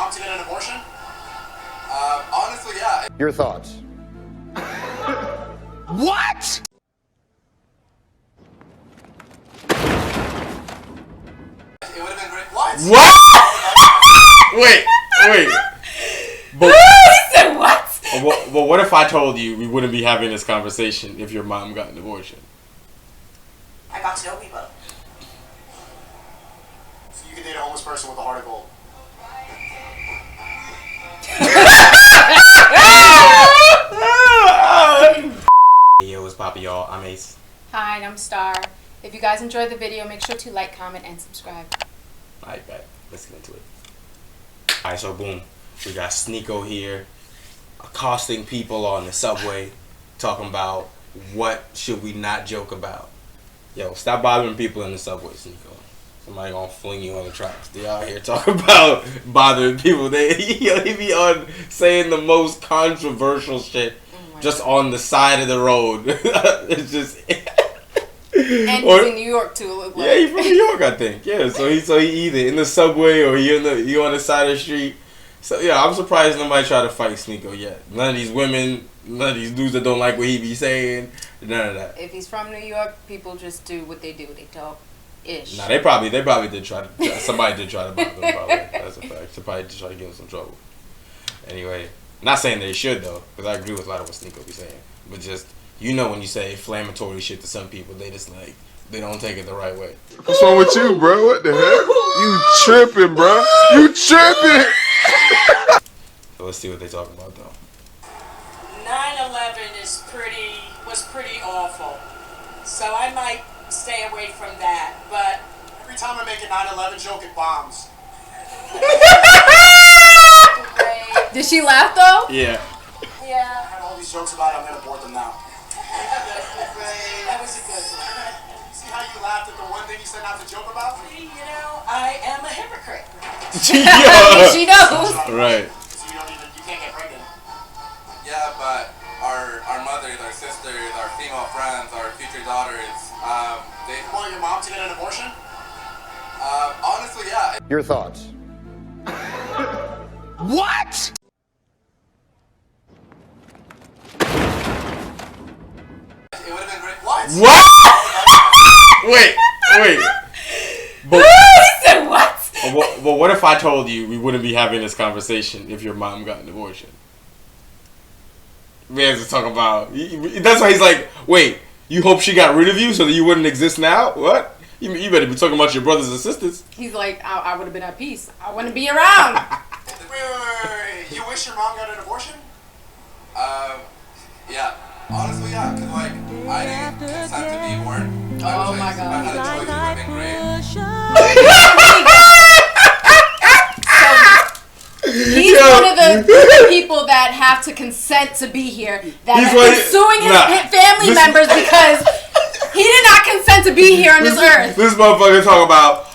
mom to get an abortion? Honestly, yeah. Your thoughts? What? It would have been great. What? Wait. But, He said what? well, what if I told you we wouldn't be having this conversation if your mom got an abortion? I got to know people. So you can date a homeless person with a heart of gold. Yo, what's poppin', y'all? I'm Ace. Hi, I'm Star. If you guys enjoyed the video, make sure to like, comment, and subscribe. Alright, bet. Let's get into it. Alright, so boom. We got Sneako here accosting people on the subway, talking about what should we not joke about. Yo, stop bothering people in the subway, Sneako. Somebody gonna fling you on the tracks. They out here talking about bothering people. He be on saying the most controversial shit just on the side of the road. It's just... And he's in New York too. Look like. Yeah, he's from New York, I think. Yeah, so he either in the subway or he on the side of the street. So yeah, I'm surprised nobody tried to fight Sneako yet. None of these women, none of these dudes that don't like what he be saying, none of that. If he's from New York, people just do what they do. They talk ish. Nah, they probably did try to. Somebody did try to bother him. Probably. That's a fact. Somebody did try to get him some trouble. Anyway, not saying they should though, because I agree with a lot of what Sneako be saying. But just when you say inflammatory shit to some people, they just like they don't take it the right way. What's wrong with you, bro? What the heck? You tripping, bro? You tripping? So let's see what they talking about though. 9/11 was pretty awful, so I might stay away from that. But Every time I make a 9/11 joke, it bombs. Did she laugh though? Yeah. I yeah, had all these jokes about it, I'm gonna abort them now. that was a good one. See how you laughed at the one thing you said not to joke about? See, I am a hypocrite. She knows. Right. So you can't get pregnant. Yeah, but our mothers, our sisters, our female friends, our future daughters, they Want your mom to get an abortion? honestly, yeah. Your thoughts? What? It would have been great. What? Wait. But, He said what? well, what if I told you we wouldn't be having this conversation if your mom got an abortion? We have to talk about... That's why he's like, wait, you hope she got rid of you so that you wouldn't exist now? What? You better be talking about your brothers and sisters. He's like, I would have been at peace. I wouldn't be around. Wait. You wish your mom got an abortion? Yeah. Honestly, yeah, because like I didn't consent to be born. Oh my God. If I had a choice, it would have been great. He's one of the people that have to consent to be here. That is suing his family members because he did not consent to be here on this earth. This motherfucker talk about,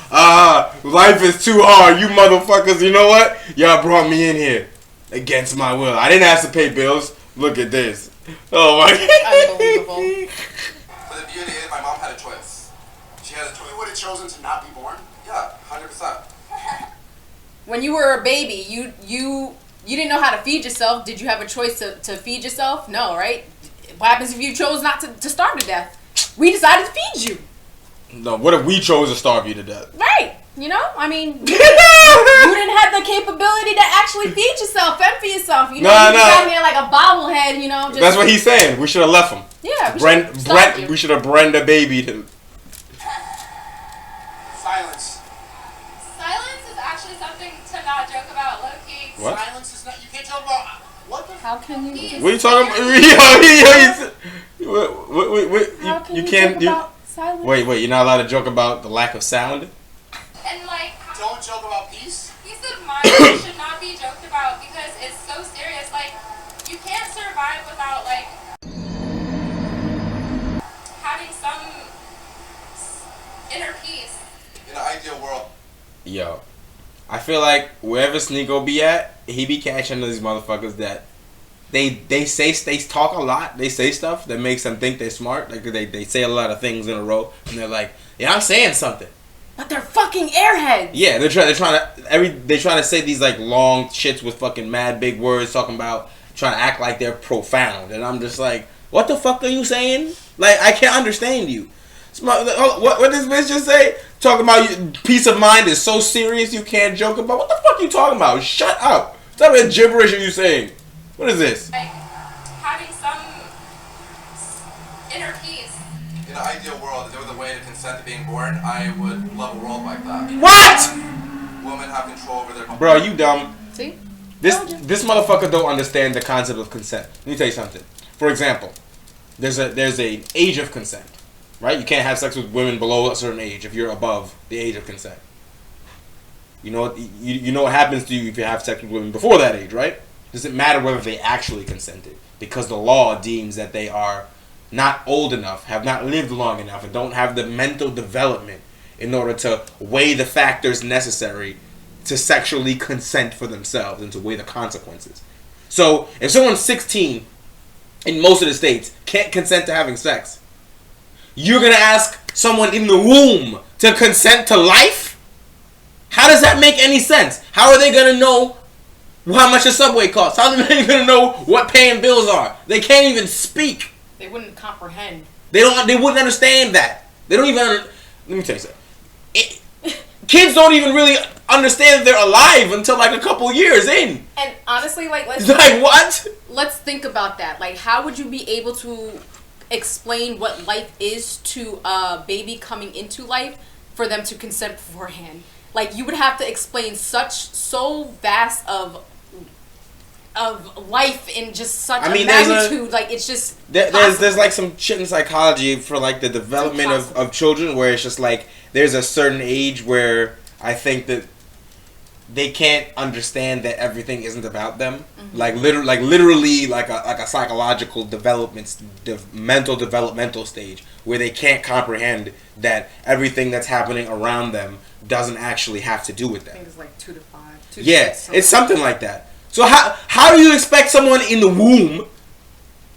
life is too hard. You motherfuckers, you know what? Y'all brought me in here against my will. I didn't ask to pay bills. Look at this. Oh my God. Unbelievable. But the beauty is, my mom had a choice. She had a choice. You would have chosen to not be born? Yeah, 100%. When you were a baby, you didn't know how to feed yourself. Did you have a choice to feed yourself? No, right? What happens if you chose not to starve to death? We decided to feed you. No, what if we chose to starve you to death? Right. I mean, you didn't have the capability to actually feed yourself, fend for yourself. You got here like a bobblehead, just... That's what he's saying. We should have left him. Yeah, we should have Brenda babied him. Silence. Silence is actually something to not joke about, low-key. What? Silence is not... You can't talk about... What the... How can you... What are you talking about? You can't... joke about silence? Wait, you're not allowed to joke about the lack of sound? And like, Don't joke about peace? peace of mind should not be joked about because it's so serious. Like, you can't survive without like having some inner peace. In an ideal world. Yo, I feel like wherever Sneako be at, he be catching these motherfuckers that they talk a lot. They say stuff that makes them think they're smart. Like they say a lot of things in a row, and they're like, yeah, I'm saying something. But they're fucking airheads. Yeah, they're trying to say these like long shits with fucking mad big words, talking about trying to act like they're profound, and I'm just like, what the fuck are you saying? Like, I can't understand you. What does bitch just say? Talking about peace of mind is so serious you can't joke about. What the fuck are you talking about? Shut up. What type of gibberish are you saying? What is this? Like, having some inner peace. In an ideal world, if there was a way to consent to being born, I would love a world like that. What? Women have control over their... Bro, you dumb. See? This motherfucker don't understand the concept of consent. Let me tell you something. For example, there's an age of consent, right? You can't have sex with women below a certain age if you're above the age of consent. You know what happens to you if you have sex with women before that age, right? Does it matter whether they actually consented? Because the law deems that they are not old enough, have not lived long enough, and don't have the mental development in order to weigh the factors necessary to sexually consent for themselves and to weigh the consequences. So, if someone's 16 in most of the states can't consent to having sex, you're going to ask someone in the womb to consent to life? How does that make any sense? How are they going to know how much a subway costs? How are they going to know what paying bills are? They can't even speak. They wouldn't comprehend. They wouldn't understand that. They don't even let me tell you something. Kids don't even really understand that they're alive until like a couple years in. And honestly, like, what? Let's think about that. Like, how would you be able to explain what life is to a baby coming into life for them to consent beforehand? Like, you would have to explain so vast of life in just such a magnitude. Like, it's just there's like some shit in psychology for like the development of children where it's just like there's a certain age where I think that they can't understand that everything isn't about them. Mm-hmm. Literally like a psychological mental developmental stage where they can't comprehend that everything that's happening around them doesn't actually have to do with them. I think it's like 2 to 5. It's something like that. So how do you expect someone in the womb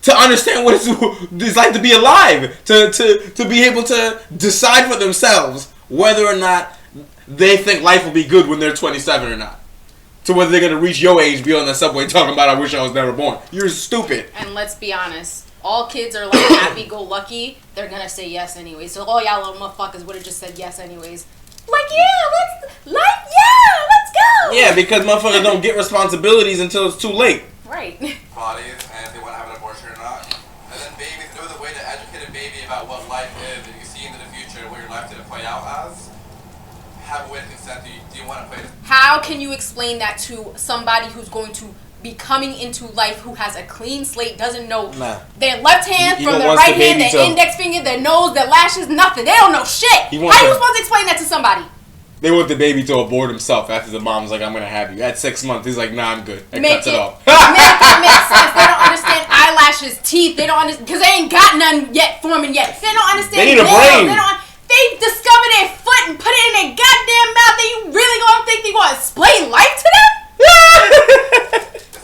to understand what it's like to be alive, to be able to decide for themselves whether or not they think life will be good when they're 27 or not? To whether they're gonna reach your age, be on the subway talking about I wish I was never born. You're stupid. And let's be honest, all kids are like happy-go-lucky. They're gonna say yes anyways. So all y'all little motherfuckers would have just said yes anyways. Like, let's go. Yeah, because motherfuckers don't get responsibilities until it's too late. Right. Bodies, and if they want to have an abortion or not. And then babies, there was a way to educate a baby about what life is, and you see into the future what your life's going to play out as. Have a way to consent. Do you want to play this? How can you explain that to somebody who's going to be coming into life who has a clean slate, doesn't know their left hand from their right hand, their index finger, their nose, their lashes, nothing. They don't know shit. How are you supposed to explain that to somebody? They want the baby to abort himself after the mom's like, I'm going to have you. At 6 months, he's like, nah, I'm good. And cuts it off. Make sense. They don't understand eyelashes, teeth. They don't understand, because they ain't got none yet forming yet. They don't understand. They need a brain. They discover their foot and put it in their goddamn mouth, and you really gonna think they gonna explain life to them?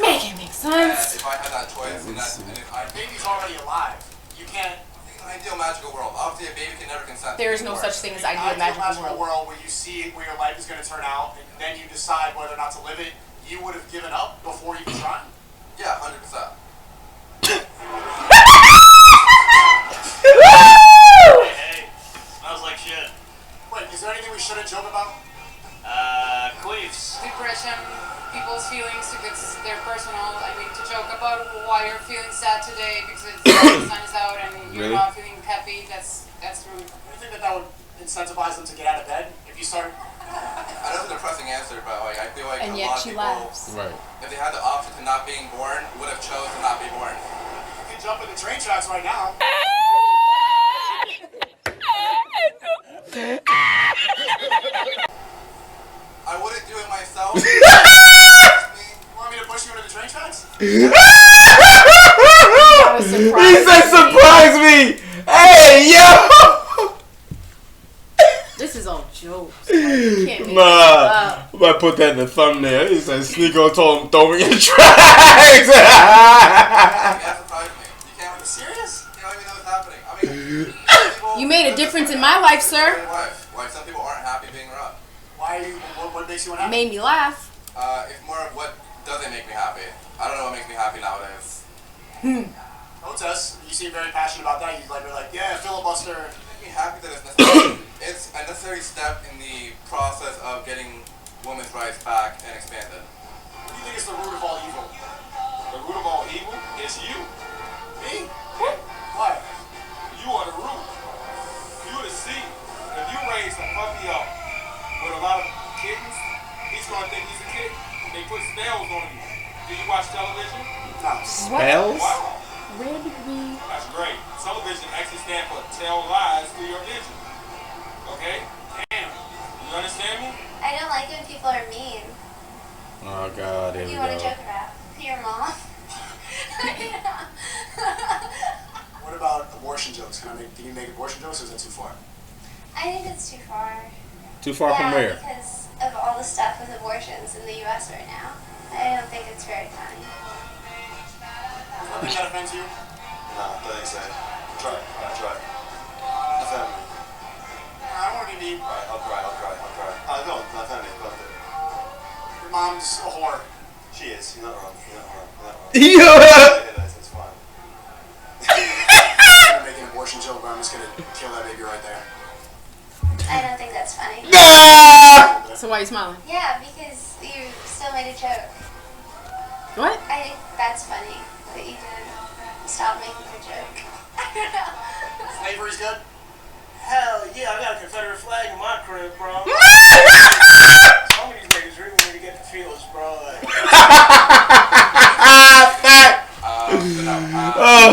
Make it make sense. If I had that choice, baby's already alive. You can't. An ideal magical world. Obviously, a baby can never consent. There is no such thing as ideal magical world. Where you see where your life is going to turn out, and then you decide whether or not to live it. You would have given up before you tried. Yeah, 100%. Hey, smells like shit. Wait, is there anything we shouldn't joke about? Queefs. Depression, people's feelings, because they're personal. I mean, to joke about why you're feeling sad today because the sun is out and you're not feeling happy, that's rude. Do you think that would incentivize them to get out of bed if you start? I know it's a depressing answer, but like I feel like and a yet lot of she people, laughs. Right. if they had the option to not being born, would have chose to not be born. You can jump in the train tracks right now. I wouldn't do it myself. You want me to push you into the train tracks? He said surprise me! Hey, yo! This is all jokes. Like, you can't make I might put that in the thumbnail. He said Sneako told him throw me in the tracks. You can't surprise me. You can't. Are you serious? You don't even know what's happening. I mean, You made a difference in my life, sir. Why Like, some people aren't happy being rough. Why are you, what makes you unhappy? Made me laugh. It's more of what doesn't make me happy. I don't know what makes me happy nowadays. Otis, you seem very passionate about that. You're like, yeah, filibuster. It makes me happy that it's necessary. It's a necessary step in the process of getting women's rights back and expanded. What do you think is the root of all evil? The root of all evil is you. Me? Why? You are the root. You are the seed. If you raise a puppy up with a lot of kittens, he's going to think he's a kitten. They put spells on you. Do you watch television? No. Spells? Wow. Where did we? That's great. Television actually stands for tell lies through your vision. Okay? Damn. You understand me? I don't like when people are mean. Oh God, here What do we you want to go. joke about? Your mom? What about abortion jokes? Can you make abortion jokes, or is that too far? I think it's too far. Too far from Yeah, where? because of all the stuff with abortions in the U.S. right now. I don't think it's very funny. Nothing that offends you? No, thanks, man. Try. Offend me. I don't want to be mean. Alright, I'll cry. Don't offend me. Don't do it. Your mom's a whore. She is. You're not wrong. Yeah. It is. It's fine. I'm gonna make an abortion joke, but I'm just gonna kill that baby right there. I don't think that's funny. Nah. So why are you smiling? Yeah, because you still made a joke. What? I think that's funny that you didn't stop making the joke. I don't know. Slavery's good? Hell yeah, I got a Confederate flag in my crib, bro. Some of these niggas really need to get the feels, bro. Like,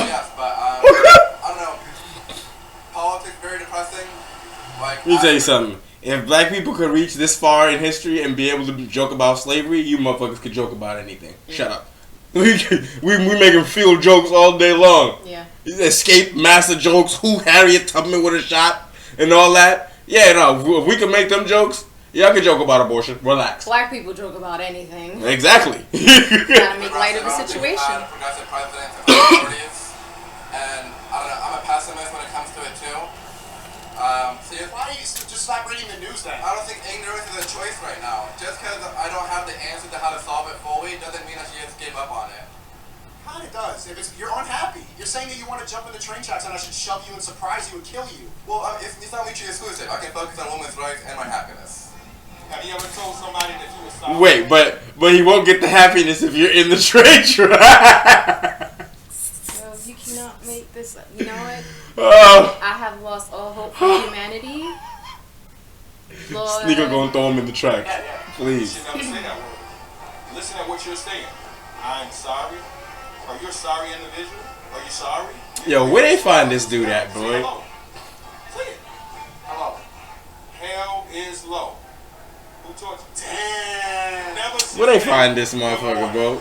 Yes, but I don't know. Politics very depressing. Like, Let me tell you something. If black people could reach this far in history and be able to joke about slavery, you motherfuckers could joke about anything. Shut up. We making field jokes all day long. Yeah. Escape master jokes. Who Harriet Tubman would have shot and all that. Yeah, no. If we could make them jokes, yeah, I could joke about abortion. Relax. Black people joke about anything. Exactly. Gotta make light of the situation. Progressive presidents and authorities, and I don't know. I'm a pessimist when it comes to it too. Why do you just stop reading the news then? I don't think ignorance is a choice right now. Just because I don't have the answer to how to solve it fully doesn't mean I should just give up on it. God, it does. You're unhappy. You're saying that you want to jump in the train tracks and I should shove you and surprise you and kill you. Well, it's not mutually exclusive. I can focus on women's rights and my happiness. Have you ever told somebody that you were sorry? Wait, but he won't get the happiness if you're in the train track. So you cannot make this up. You know what? Oh. I have lost all hope for humanity. Lord. Sneako gonna throw him in the track. You Please. should never say that word. Listen to what you're saying. I'm sorry. Are you a sorry individual? Are you sorry? Yo, where they find this dude at, Say boy? hello. Say it. Hello. Hell is low. Who taught you? Damn. Never say Where they that. find this motherfucker, bro?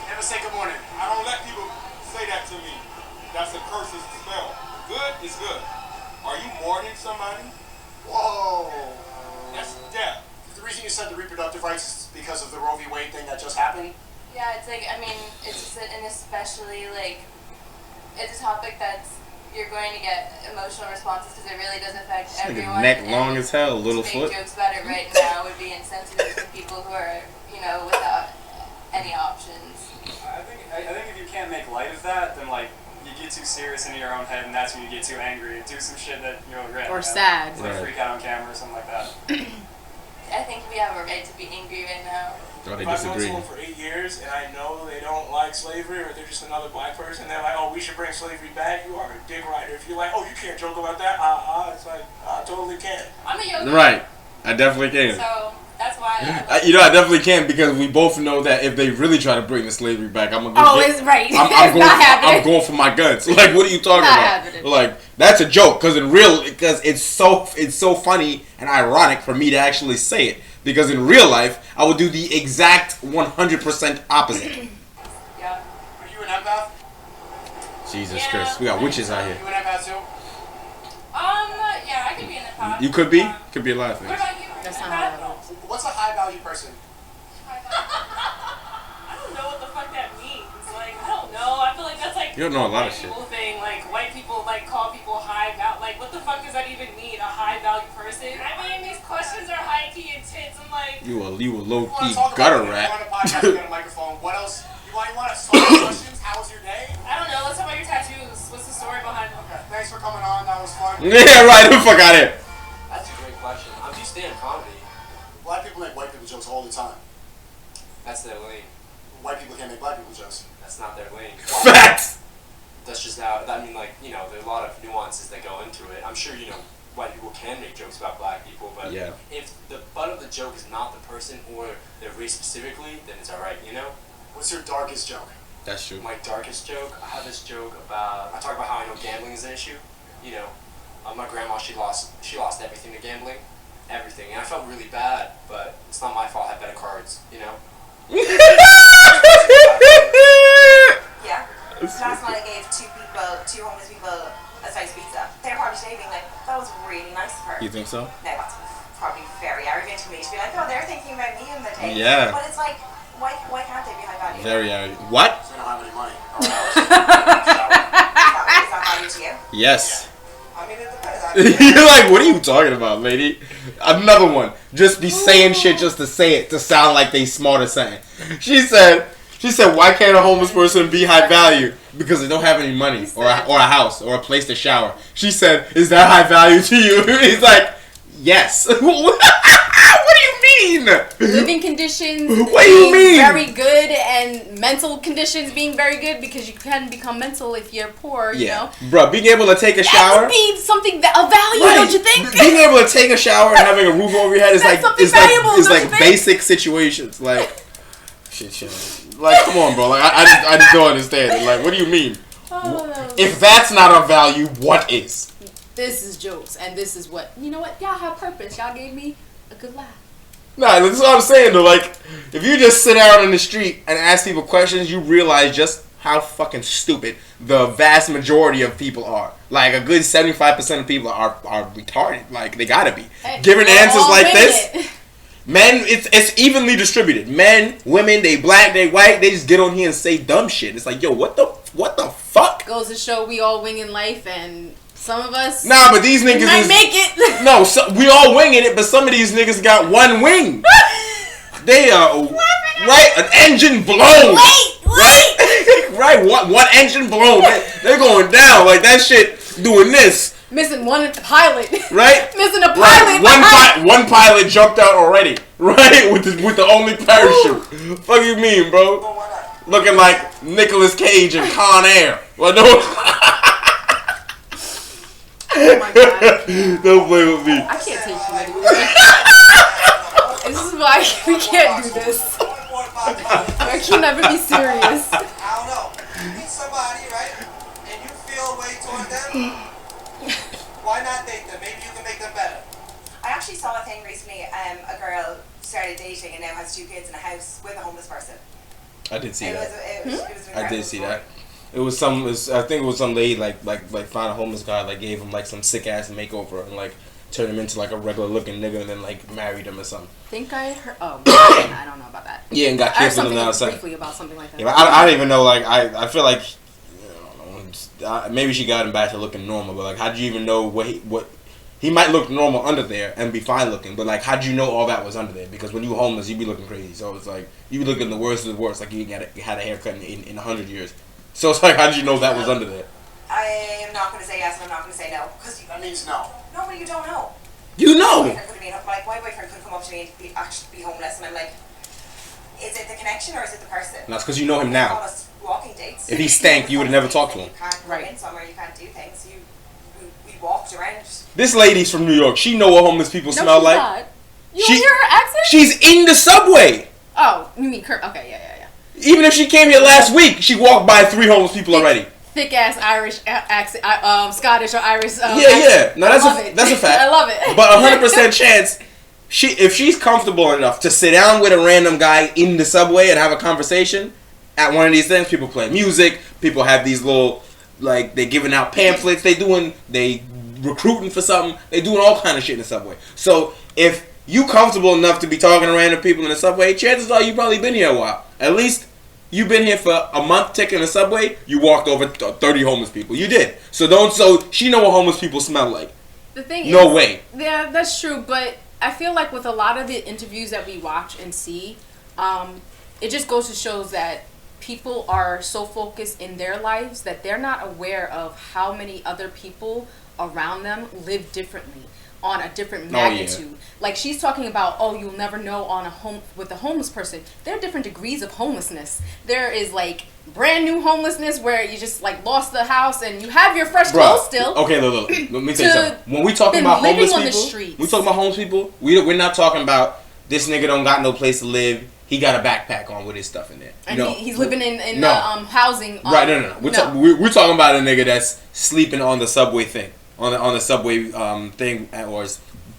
Never say good morning. I don't let people say that to me. That's a curse, it's a spell. Good is good. Are you mourning somebody? Whoa. That's death. The reason you said the reproductive rights is because of the Roe v. Wade thing that just happened? Yeah, it's like, I mean, it's just an especially, like, it's a topic that's, you're going to get emotional responses because it really does affect everyone. Neck long as hell, little to foot. make jokes about it right now would be insensitive to people who are, you know, without any options. I think if you can't make light of that, then like you get too serious into your own head, and that's when you get too angry and do some shit that you'll regret. Or you know? sad. Like Right. freak out on camera or something like that. I think we have a right to be angry right now. Oh, they if I've known disagree. someone for 8 years and I know they don't like slavery or they're just another black person, they're like, oh, we should bring slavery back. You are a dick rider. If you're like, oh, you can't joke about that, it's like, I totally can. I'm a yoga. Right. I definitely can. So that's why I definitely can because we both know that if they really try to bring the slavery back, I'm gonna go. Oh, it's right. I'm It's going. not happening. I'm going for my guns. Like, what are you talking Not about? happening. Like, that's a joke because it's so funny and ironic for me to actually say it because in real life I would do the exact 100% opposite. Yeah. Are you an empath? Jesus Christ, we got witches out here. You an empath too? Yeah, I could be in the past. You could be a lot of What things. about you? That's not how that works. What's a high value person? I don't know what the fuck that means. Like, I don't know. I feel like that's like You don't know a lot of white shit. people thing. Like white people like call people high value. Like, what the fuck does that even mean? A high value person? I mean, these questions are high key intense. I'm like, You a low key talk gutter about it. rat. We're on a podcast, we got a microphone. What else? You want to solve questions? How was your day? I don't know. Let's talk about your tattoos. What's the story behind them? Okay, thanks for coming on. That was fun. Yeah, right. The fuck out of here. That's a great question. I'm just stand comedy. Black people make white people jokes all the time. That's their lane. White people can't make black people jokes. That's not their lane. Facts. That's just how. I mean, like, you know, there are a lot of nuances that go into it. I'm sure, you know, white people can make jokes about black people, but Yeah. if the butt of the joke is not the person or their race specifically, then it's alright, you know? What's your darkest joke? That's true. My darkest joke, I have this joke about, I talk about how I know gambling is an issue. You know, my grandma, she lost everything to gambling. Everything. And I felt really bad, but it's not my fault I had better cards, you know? Yeah. Last night I gave two homeless people a slice of pizza. They're probably today being like, that was really nice of her. You think so? No, that's probably very arrogant of me to be like, oh, they're thinking about me in the day. Yeah. But it's like, why can't they be high value? Very arrogant. What? They don't have any money. Is that value to you? Yes. I mean, it depends. You're like, what are you talking about, lady? Another one. Just be saying shit just to say it, to sound like they smart or something. She said, why can't a homeless person be high value? Because they don't have any money or a house or a place to shower. She said, is that high value to you? He's like, yes. What do you mean? Living conditions What do you being mean? very good and mental conditions being very good, because you can become mental if you're poor, you know? Bro, being able to take a shower. That would be something of value, Right. don't you think? Being able to take a shower and having a roof over your head is That's like something valuable, it's don't like you think? basic situations. Like shit. Like, come on, bro. Like I just don't understand it. Like, what do you mean? If that's not a value, what is? This is jokes, and this is what, you know what? Y'all have purpose. Y'all gave me a good laugh. Nah, that's what I'm saying though. Like, if you just sit out on the street and ask people questions, you realize just how fucking stupid the vast majority of people are. Like, a good 75% of people are retarded. Like, they gotta be. Hey, Giving we're answers all like winning this. it. Men, it's evenly distributed. Men, women, they black, they white, they just get on here and say dumb shit. It's like, yo, what the fuck? Goes to show we all wing in life, and some of us Nah, but these niggas might make it. No, we all winging it, but some of these niggas got one wing. They are right, an engine blown. Right, right, one engine blown. They're going down like that shit. Doing this. Missing one pilot. Right? Missing a pilot. One pilot jumped out already. Right? With the only parachute. Fuck you mean, bro? Looking like Nicolas Cage in Con Air. Well, no. Oh my god. Don't play with me. I can't take you anymore. This is why we can't do this. I can never be serious. I don't know. You meet somebody, right? And you feel a way toward them. Why not date them? Maybe you can make them better. I actually saw a thing recently. A girl started dating and now has 2 kids in a house with a homeless person. I did see that. It was an I did incredible see story. that. I think it was some lady like found a homeless guy, like gave him like some sick ass makeover and like turned him into like a regular looking nigga and then like married him or something. Think I heard. Oh, I don't know about that. Yeah, and got I heard kids with him something outside. briefly about something like that. Yeah, I don't even know. Like I feel like I don't know, maybe she got him back to looking normal, but like how'd you even know what he might look normal under there and be fine looking, but like how'd you know all that was under there? Because when you homeless, you be looking crazy. So it's like you be looking the worst of the worst, like you had a haircut in 100 years. So it's like how'd you know that was under there? I am not going to say yes and I'm not going to say no. Because that means no. No, but you don't know. You know. My boyfriend could come up to me and actually be homeless, and I'm like, is it the connection or is it the person? That's because you know him now. On us walking dates. If he stank, you would have never talked to him. You can't go in somewhere, you can't do things. We walked around. This lady's from New York. She know what homeless people smell she's like. not. You don't hear her accent? She's in the subway. Oh, you mean Kurt? Okay, yeah. Even if she came here last week, she walked by 3 homeless people already. Thick ass Irish accent, Scottish or Irish. Yeah. No, that's a fact. I love it. But 100% chance, if she's comfortable enough to sit down with a random guy in the subway and have a conversation at one of these things, people play music, people have these little, like, they giving out pamphlets, they recruiting for something, they doing all kind of shit in the subway. So if you comfortable enough to be talking to random people in the subway, chances are you probably been here a while. At least You've been here for a month taking the subway. You walked over 30 homeless people. You did. So she know what homeless people smell like. The thing no is, way. Yeah, that's true. But I feel like with a lot of the interviews that we watch and see, it just goes to show that people are so focused in their lives that they're not aware of how many other people around them live differently on a different magnitude. Yeah. Like she's talking about, you'll never know with a homeless person. There are different degrees of homelessness. There is like brand new homelessness where you just like lost the house and you have your fresh clothes still. Okay, look. Let me tell you something. When we talking about homeless people, we're not talking about this nigga don't got no place to live. He got a backpack on with his stuff in there. And he's living in the housing. Right, no. We're talking about a nigga that's sleeping on the subway thing. On the subway thing, or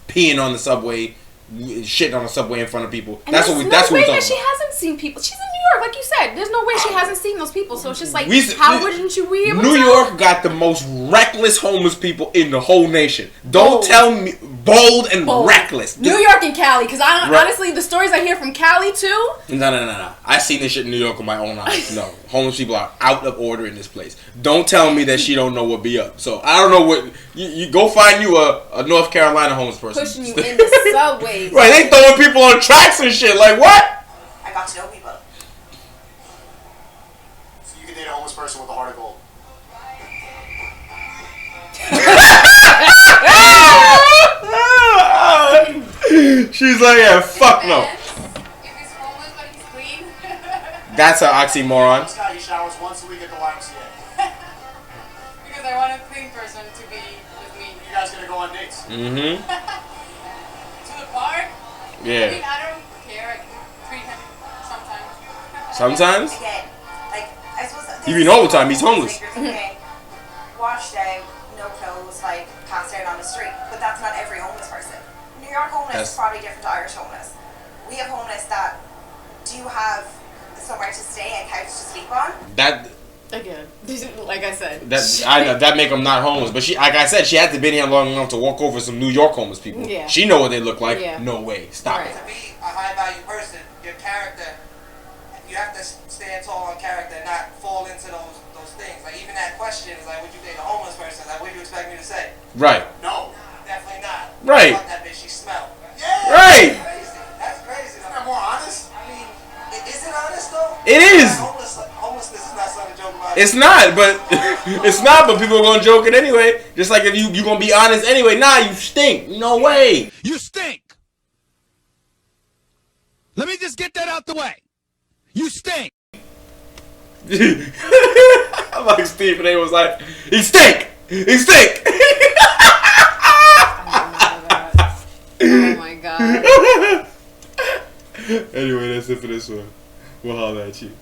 peeing on the subway, shitting on the subway in front of people. And that's what we're talking about. She hasn't seen people. She's in New York, like you said. There's no way she hasn't seen those people. So it's just like, how wouldn't you be able to? New York got the most reckless homeless people in the whole nation. Don't tell me bold and reckless. New York and Cali, because honestly, the stories I hear from Cali too. No. I seen this shit in New York with my own eyes. No, homeless people are out of order in this place. Don't tell me that she don't know what be up. So I don't know what you go find you a North Carolina homeless person pushing you in the subways. Right, they throwing people on tracks and shit. Like what? I got to know people. So you can date a homeless person with a heart of gold. She's like, yeah, fuck no. If he's homeless but he's clean. That's an oxymoron. This guy, he showers once a week at the YMCA. Because I want a clean person to be with me. You guys gonna go on dates? Mm-hmm. To the park? Yeah. I mean, I don't care. I can treat him sometimes. Sometimes? Again, like, I suppose... You mean all the time, he's homeless. Washed out, no clothes, like, passed out on the street. But that's not every homeless person. New York homeless is probably different to Irish homeless. We have homeless that do have somewhere to stay and couch to sleep on. That... Again, like I said, that make them not homeless. But she, like I said, she had to been here long enough to walk over some New York homeless people. Yeah. She know what they look like. Yeah. No way. Stop it. To be a high value person, your character, you have to stand tall on character, and not fall into those things. Like even that question is like, would you date a homeless person? Like, what do you expect me to say? Right. No, definitely not. Right. Fuck that bitch. She smell. Yeah. Right. That's crazy. Isn't that more honest? I mean, is it honest though? It is. Homelessness is not something to joke about. It's not, but it's not. But people are gonna joke it anyway. Just like if you gonna be honest anyway. Nah, you stink. No way. You stink. Let me just get that out the way. You stink. I'm like Stephen A was like, he stink. He stink. Oh my god. Anyway, that's it for this one. We'll holler at you.